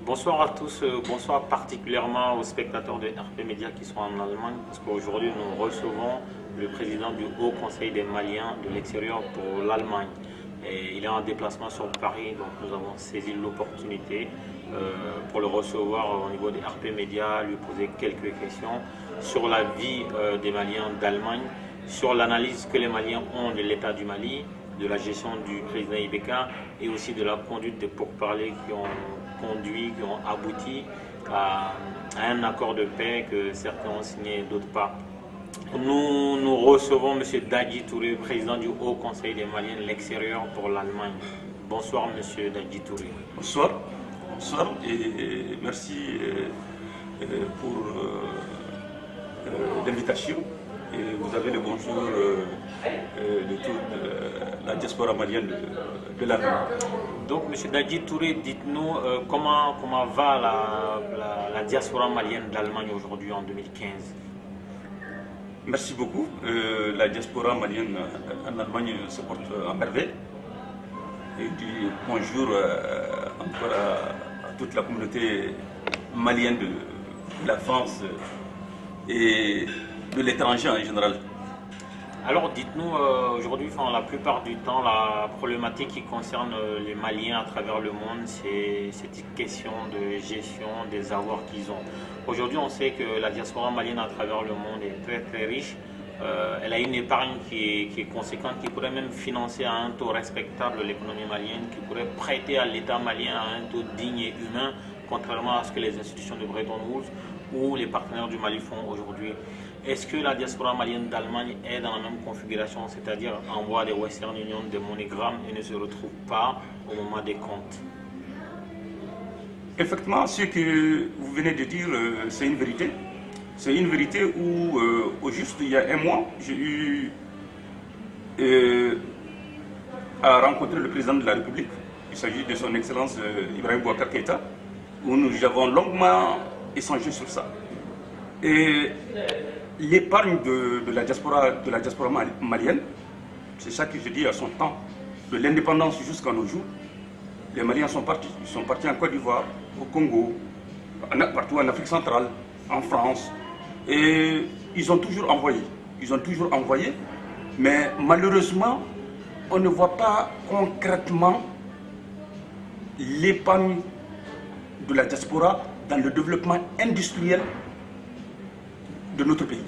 Bonsoir à tous, bonsoir particulièrement aux spectateurs de RP Média qui sont en Allemagne, parce qu'aujourd'hui nous recevons le président du Haut Conseil des Maliens de l'extérieur pour l'Allemagne. Il est en déplacement sur Paris, donc nous avons saisi l'opportunité pour le recevoir au niveau des RP Média, lui poser quelques questions sur la vie des Maliens d'Allemagne, sur l'analyse que les Maliens ont de l'état du Mali, de la gestion du président Ibeka et aussi de la conduite des pourparlers qui ont conduit, qui ont abouti à un accord de paix que certains ont signé et d'autres pas. Nous recevons M. Dadji Touré, président du Haut Conseil des Maliens de l'extérieur pour l'Allemagne. Bonsoir M. Dadji Touré. Bonsoir, bonsoir et merci pour l'invitation. Et vous avez le bonjour de toute la diaspora malienne de l'Allemagne. Donc, M. Dadji Touré, dites-nous comment va la diaspora malienne d'Allemagne aujourd'hui en 2015? Merci beaucoup. La diaspora malienne en Allemagne se porte en merveille. Et du bonjour encore à toute la communauté malienne de la France et de l'étranger en général. Alors dites-nous, aujourd'hui, la plupart du temps, la problématique qui concerne les Maliens à travers le monde, c'est cette question de gestion des avoirs qu'ils ont. Aujourd'hui, on sait que la diaspora malienne à travers le monde est très très riche. Elle a une épargne qui est conséquente, qui pourrait même financer à un taux respectable l'économie malienne, qui pourrait prêter à l'État malien à un taux digne et humain, contrairement à ce que les institutions de Bretton Woods ou les partenaires du Mali font aujourd'hui. Est-ce que la diaspora malienne d'Allemagne est dans la même configuration, c'est-à-dire envoie des Western Union, des MoneyGram et ne se retrouve pas au moment des comptes? Effectivement, ce que vous venez de dire, c'est une vérité. C'est une vérité où, au juste il y a un mois, j'ai eu à rencontrer le président de la République. Il s'agit de son Excellence Ibrahim Boubacar Keïta, où nous avons longuement échangé sur ça. Et l'épargne de la diaspora malienne, c'est ça que je dis à son temps, de l'indépendance jusqu'à nos jours. Les Maliens sont partis. Ils sont partis en Côte d'Ivoire, au Congo, partout en Afrique centrale, en France. Et ils ont toujours envoyé. Ils ont toujours envoyé. Mais malheureusement, on ne voit pas concrètement l'épargne de la diaspora dans le développement industriel de notre pays.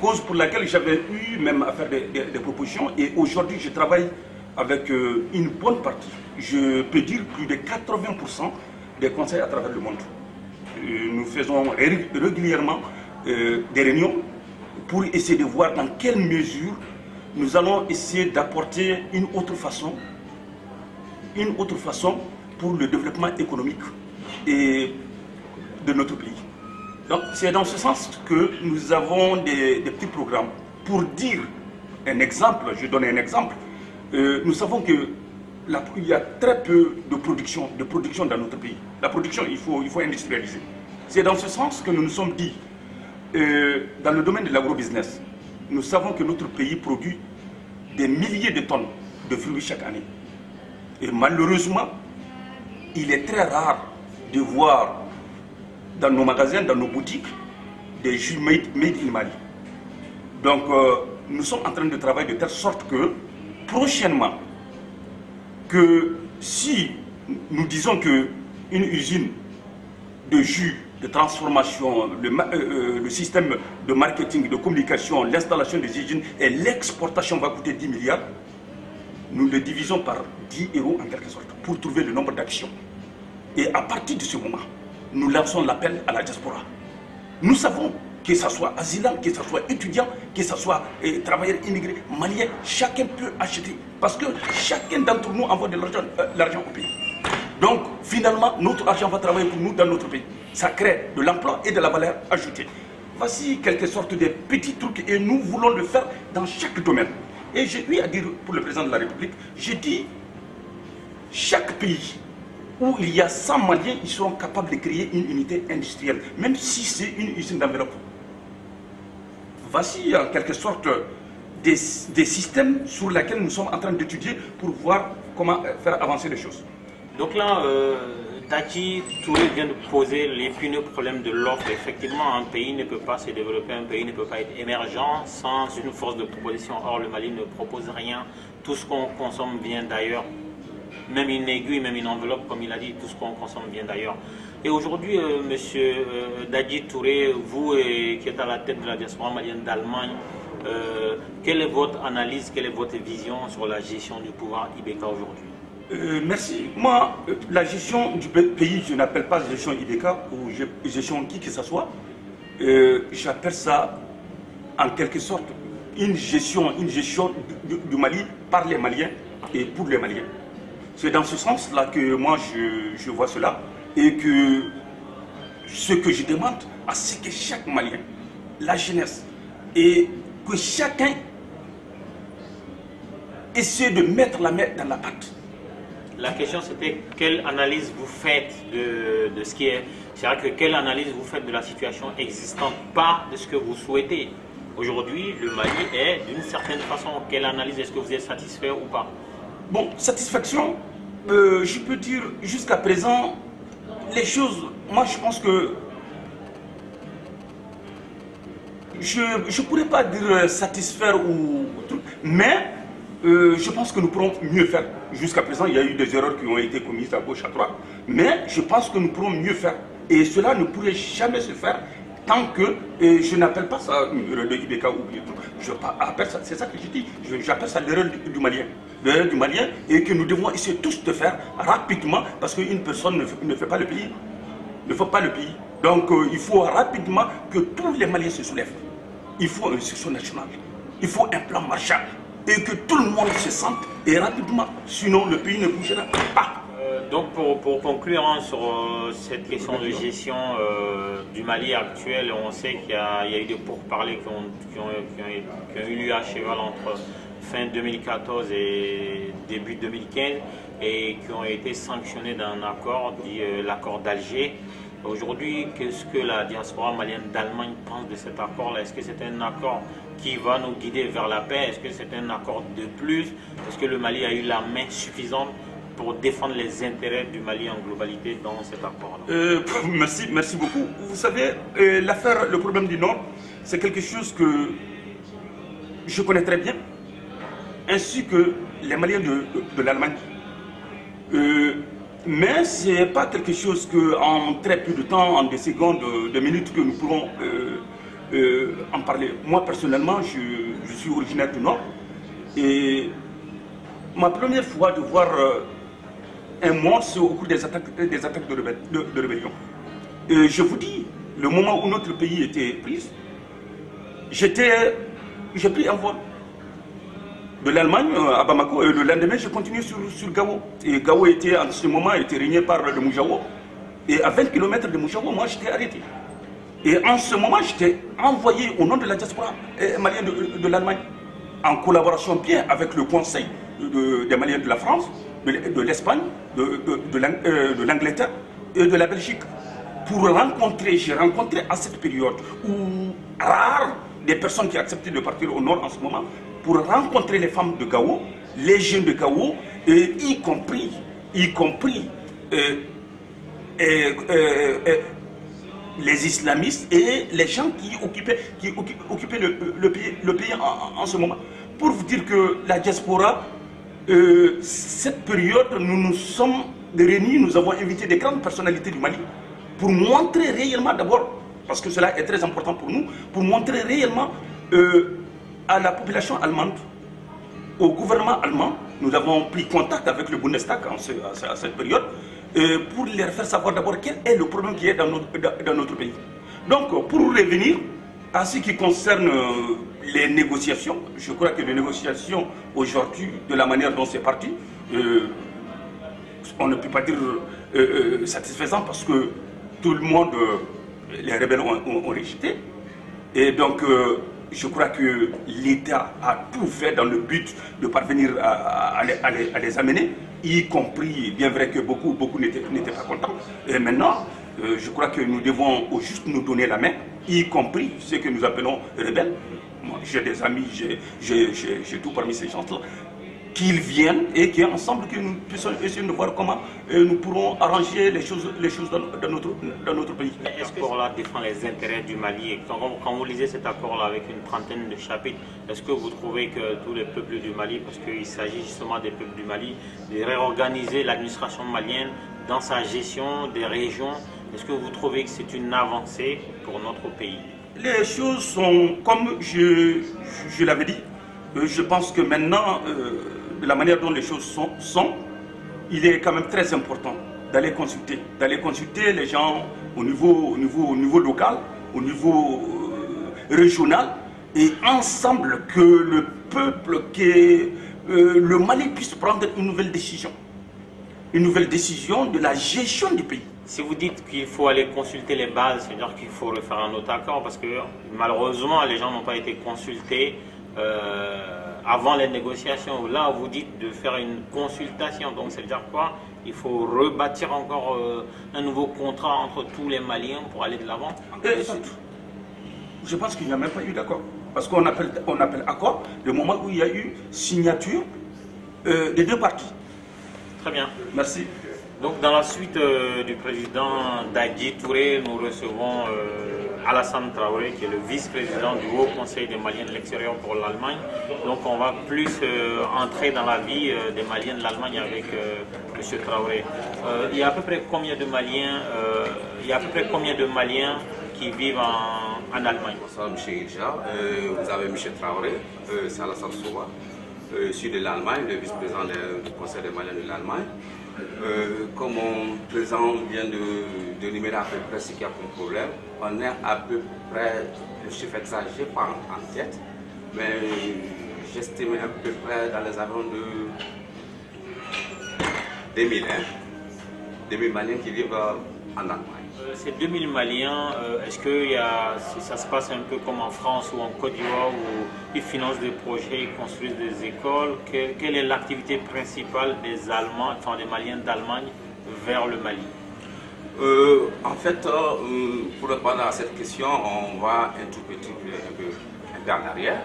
Cause pour laquelle j'avais eu même à faire des propositions et aujourd'hui je travaille avec une bonne partie, je peux dire plus de 80% des conseils à travers le monde. Nous faisons régulièrement des réunions pour essayer de voir dans quelle mesure nous allons essayer d'apporter une autre façon pour le développement économique et de notre pays. Donc c'est dans ce sens que nous avons des petits programmes. Pour dire un exemple, je donne un exemple, nous savons qu'il y a très peu de production dans notre pays. La production, il faut industrialiser. C'est dans ce sens que nous nous sommes dit, dans le domaine de l'agrobusiness, nous savons que notre pays produit des milliers de tonnes de fruits chaque année. Et malheureusement, il est très rare de voir dans nos magasins, dans nos boutiques, des jus made in Mali. Donc, nous sommes en train de travailler de telle sorte que, prochainement, que si nous disons qu'une usine de jus, de transformation, le système de marketing, de communication, l'installation des usines et l'exportation va coûter 10 milliards, nous le divisons par 10 € en quelque sorte, pour trouver le nombre d'actions. Et à partir de ce moment, nous lançons l'appel à la diaspora. Nous savons que ce soit asylant, que ce soit étudiant, que ce soit travailleur immigré, malien, chacun peut acheter. Parce que chacun d'entre nous envoie de l'argent au pays. Donc finalement, notre argent va travailler pour nous dans notre pays. Ça crée de l'emploi et de la valeur ajoutée. Voici quelque sorte de petits trucs et nous voulons le faire dans chaque domaine. Et j'ai eu à dire pour le président de la République, j'ai dit, chaque pays où il y a 100 Maliens, ils seront capables de créer une unité industrielle, même si c'est une usine d'enveloppe. Voici en quelque sorte des systèmes sur lesquels nous sommes en train d'étudier pour voir comment faire avancer les choses. Donc là, Dadji Touré vient de poser l'épineux problème de l'offre. Effectivement, un pays ne peut pas se développer, un pays ne peut pas être émergent sans une force de proposition. Or, le Mali ne propose rien. Tout ce qu'on consomme vient d'ailleurs. Même une aiguille, même une enveloppe, comme il a dit, tout ce qu'on consomme vient d'ailleurs. Et aujourd'hui, monsieur Dadji Touré, vous qui êtes à la tête de la diaspora malienne d'Allemagne, quelle est votre analyse, quelle est votre vision sur la gestion du pouvoir Ibeka aujourd'hui? Merci. Moi, la gestion du pays, je n'appelle pas gestion Ibeka ou gestion qui que ce soit. J'appelle ça en quelque sorte une gestion du Mali par les Maliens et pour les Maliens. C'est dans ce sens-là que moi je vois cela et que ce que je demande, c'est que chaque Malien, la jeunesse, et que chacun essaie de mettre la main dans la pâte. La question c'était quelle analyse vous faites de ce qui est. C'est vrai que quelle analyse vous faites de la situation existante, pas de ce que vous souhaitez. Aujourd'hui, le Mali est d'une certaine façon. Quelle analyse, est-ce que vous êtes satisfait ou pas? Bon, satisfaction, je peux dire jusqu'à présent, les choses, moi je pense que je ne pourrais pas dire satisfaire ou tout, mais je pense que nous pourrons mieux faire. Jusqu'à présent, il y a eu des erreurs qui ont été commises à gauche, à droite, mais je pense que nous pourrons mieux faire. Et cela ne pourrait jamais se faire tant que, je n'appelle pas ça une erreur de Ibeka ou bien tout, c'est ça que je dis, j'appelle ça l'erreur du Malien. L'erreur du Malien, et que nous devons essayer tous de faire rapidement, parce qu'une personne ne fait pas le pays. Ne fait pas le pays. Donc il faut rapidement que tous les Maliens se soulèvent. Il faut un succès national. Il faut un plan Marshall. Et que tout le monde se sente, et rapidement, sinon le pays ne bougera pas. Donc pour conclure sur cette question de gestion du Mali actuel, on sait qu'il y a eu des pourparlers qui ont eu lieu à cheval entre fin 2014 et début 2015 et qui ont été sanctionnés d'un accord, dit l'accord d'Alger. Aujourd'hui, qu'est-ce que la diaspora malienne d'Allemagne pense de cet accord-là? Est-ce que c'est un accord qui va nous guider vers la paix? Est-ce que c'est un accord de plus? Est-ce que le Mali a eu la main suffisante pour défendre les intérêts du Mali en globalité dans cet accord-là? Merci beaucoup. Vous savez, le problème du Nord, c'est quelque chose que je connais très bien, ainsi que les Maliens de l'Allemagne. Mais ce n'est pas quelque chose qu'en très peu de temps, en des secondes, des minutes, que nous pourrons en parler. Moi, personnellement, je suis originaire du Nord. Et ma première fois de voir un mort, c'est au cours des attaques de rébellion. Et je vous dis, le moment où notre pays était pris, j'ai pris un vol de l'Allemagne à Bamako, et le lendemain je continuais sur Gao. Et Gao était en ce moment régné par le Moujawo. Et à 20 km de Moujawo, moi j'étais arrêté. Et en ce moment, j'étais envoyé au nom de la diaspora malienne de l'Allemagne, en collaboration bien avec le Conseil des Maliens de la France, de l'Espagne, de l'Angleterre et de la Belgique. Pour rencontrer, j'ai rencontré à cette période où rares des personnes qui acceptaient de partir au nord en ce moment, pour rencontrer les femmes de Gao, les jeunes de Gao, et y compris les islamistes et les gens qui occupaient le pays en ce moment. Pour vous dire que la diaspora, cette période, nous nous sommes réunis, nous avons invité des grandes personnalités du Mali pour montrer réellement d'abord, parce que cela est très important pour nous, pour montrer réellement à la population allemande, au gouvernement allemand, nous avons pris contact avec le Bundestag à cette période, pour leur faire savoir d'abord quel est le problème qui est dans notre pays. Donc, pour revenir à ce qui concerne les négociations, je crois que les négociations aujourd'hui, de la manière dont c'est parti, on ne peut pas dire satisfaisant parce que tout le monde, les rebelles ont rejeté. Et donc, je crois que l'État a tout fait dans le but de parvenir à les amener, y compris, bien vrai que beaucoup n'étaient pas contents. Et maintenant, je crois que nous devons au juste nous donner la main, y compris ceux que nous appelons rebelles. J'ai des amis, j'ai tout parmi ces gens-là. qu'ils viennent et qu'ensemble que nous puissions essayer de voir comment nous pourrons arranger les choses dans notre pays. Est-ce que l'accord-là défend les intérêts du Mali? Et quand vous lisez cet accord-là avec une trentaine de chapitres, est-ce que vous trouvez que tous les peuples du Mali, parce qu'il s'agit justement des peuples du Mali, de réorganiser l'administration malienne dans sa gestion des régions, est-ce que vous trouvez que c'est une avancée pour notre pays? Les choses sont comme je l'avais dit. Je pense que maintenant, de la manière dont les choses sont, il est quand même très important d'aller consulter les gens au niveau local, au niveau régional, et ensemble que le peuple, que le Mali puisse prendre une nouvelle décision de la gestion du pays. Si vous dites qu'il faut aller consulter les bases, c'est-à-dire qu'il faut refaire un autre accord, parce que malheureusement les gens n'ont pas été consultés avant les négociations. Là, vous dites de faire une consultation, donc ça veut dire quoi? Il faut rebâtir encore un nouveau contrat entre tous les Maliens pour aller de l'avant. Je pense qu'il n'y a même pas eu d'accord. Parce qu'on appelle accord le moment où il y a eu signature des deux parties. Très bien. Merci. Donc dans la suite du président Dadji Touré, nous recevons Alassane Traoré, qui est le vice-président du Haut Conseil des Maliens de l'extérieur pour l'Allemagne. Donc on va plus entrer dans la vie des Maliens de l'Allemagne avec M. Traoré. Il y a à peu près combien de Maliens, qui vivent en Allemagne? Bonsoir M. Ilja, vous avez M. Traoré, c'est Alassane Souba, je suis de l'Allemagne, le vice-président du Conseil des Maliens de l'Allemagne. Comme mon président vient de numérer à peu près ce qu'il y a comme problème, on est à peu près, le chiffre exact, je n'ai pas en tête, mais j'estime à peu près dans les environs de 2000 Maliens qui vivent en Allemagne. Ces 2000 Maliens, est-ce que ça se passe un peu comme en France ou en Côte d'Ivoire où ils financent des projets, ils construisent des écoles? Quelle est l'activité principale des Allemands, enfin des Maliens d'Allemagne vers le Mali? En fait, pour répondre à cette question, on va un tout petit peu en arrière.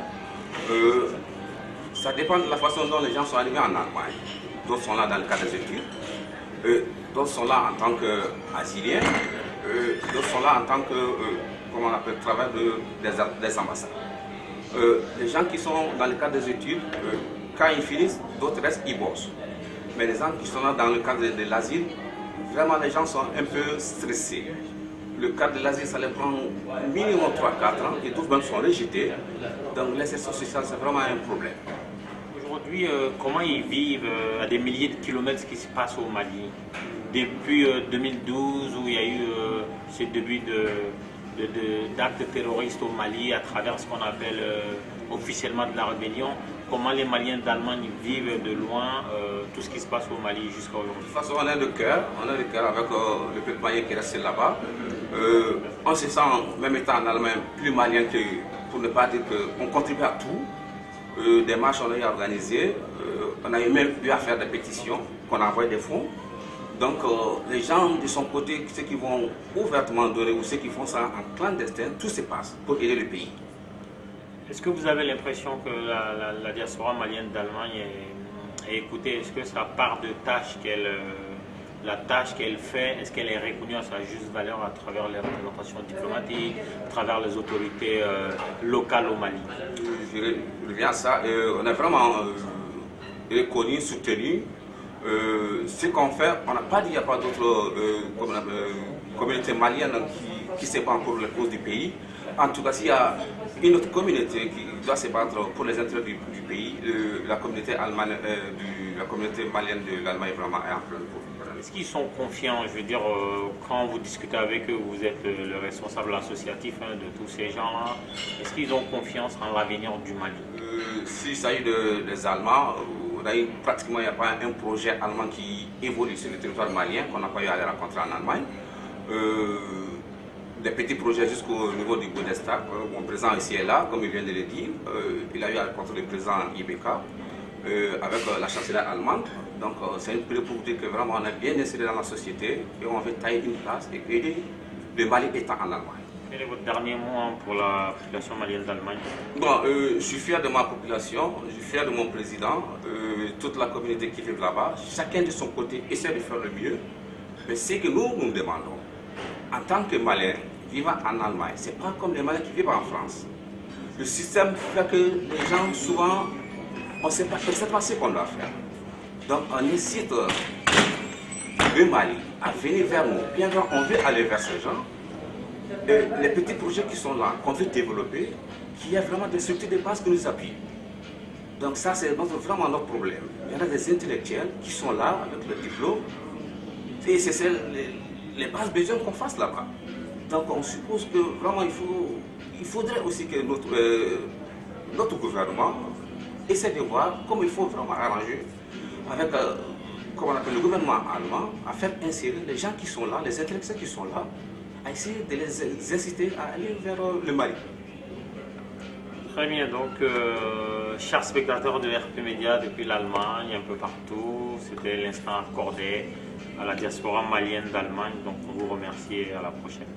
Ça dépend de la façon dont les gens sont arrivés en Allemagne. D'autres sont là dans le cadre des études, d'autres sont là en tant qu'asiliens, d'autres sont là en tant que, comment on appelle, travail des ambassades. Les gens qui sont dans le cadre des études, quand ils finissent, d'autres restent, ils bossent. Mais les gens qui sont là dans le cadre de l'asile, vraiment les gens sont un peu stressés. Le cadre de l'asile, ça les prend minimum 3-4 ans et tous même sont rejetés. Donc l'insertion sociale, c'est vraiment un problème. Aujourd'hui, comment ils vivent à des milliers de kilomètres ce qui se passe au Mali? Depuis 2012, où il y a eu ces débuts d'actes terroristes au Mali à travers ce qu'on appelle officiellement de la rébellion, comment les Maliens d'Allemagne vivent de loin tout ce qui se passe au Mali jusqu'à aujourd'hui? De toute façon, on a le cœur avec le peuple malien qui reste là-bas. On se sent, même étant en Allemagne, plus malien que, pour ne pas dire qu'on contribue à tout. Des marches, on a eu organisées, on a même eu à faire des pétitions, qu'on a envoyé des fonds. Donc les gens de son côté, ceux qui vont ouvertement donner ou ceux qui font ça en clandestin, tout se passe pour aider le pays. Est-ce que vous avez l'impression que la diaspora malienne d'Allemagne est écoutée? Est-ce que sa part de tâche la tâche qu'elle fait, est-ce qu'elle est reconnue à sa juste valeur à travers les représentations diplomatiques, à travers les autorités locales au Mali? Je reviens à ça, on est vraiment reconnu, soutenu. Ce qu'on fait, on n'a pas dit qu'il n'y a pas d'autres communautés maliennes qui se battent pour les causes du pays. En tout cas, s'il y a une autre communauté qui doit se battre pour les intérêts du pays, la communauté malienne de l'Allemagne est vraiment en pleine profit. Est-ce qu'ils sont confiants? Je veux dire, quand vous discutez avec eux, vous êtes le responsable associatif de tous ces gens-là. Est-ce qu'ils ont confiance en l'avenir du Mali? S'il s'agit des Allemands, pratiquement il n'y a pas un projet allemand qui évolue sur le territoire malien qu'on n'a pas eu à les rencontrer en Allemagne. Des petits projets jusqu'au niveau du Bundestag. Mon président ici est là, comme il vient de le dire. Il a eu à rencontrer le président Ibeka avec la chancelière allemande. Donc c'est une preuve pour vous dire que vraiment on est bien inséré dans la société et on veut tailler une place et aider le Mali étant en Allemagne. Quel est votre dernier mot pour la population malienne d'Allemagne? Bon, je suis fier de ma population, je suis fier de mon président, toute la communauté qui vit là-bas. Chacun de son côté essaie de faire le mieux. Mais ce que nous demandons, en tant que Maliens vivant en Allemagne, ce n'est pas comme les Maliens qui vivent en France. Le système fait que les gens, souvent, on ne sait pas ce qu'on doit faire. Donc, on incite le Mali à venir vers nous. Bien sûr, on veut aller vers ces gens. Et les petits projets qui sont là, qu'on veut développer, qu'il y a vraiment des structures de base qui nous appuient. Donc ça, c'est vraiment notre problème. Il y en a des intellectuels qui sont là avec le diplôme. Et c'est les bases besoin qu'on fasse là-bas. Donc on suppose que vraiment il faudrait aussi que notre gouvernement essaie de voir comment il faut vraiment arranger avec comment on appelle, le gouvernement allemand à faire insérer les gens qui sont là, les intellectuels qui sont là, à essayer de les inciter à aller vers le Mali. Très bien, donc chers spectateurs de RP Média depuis l'Allemagne, un peu partout, c'était l'instant accordé à la diaspora malienne d'Allemagne, donc on vous remercie et à la prochaine.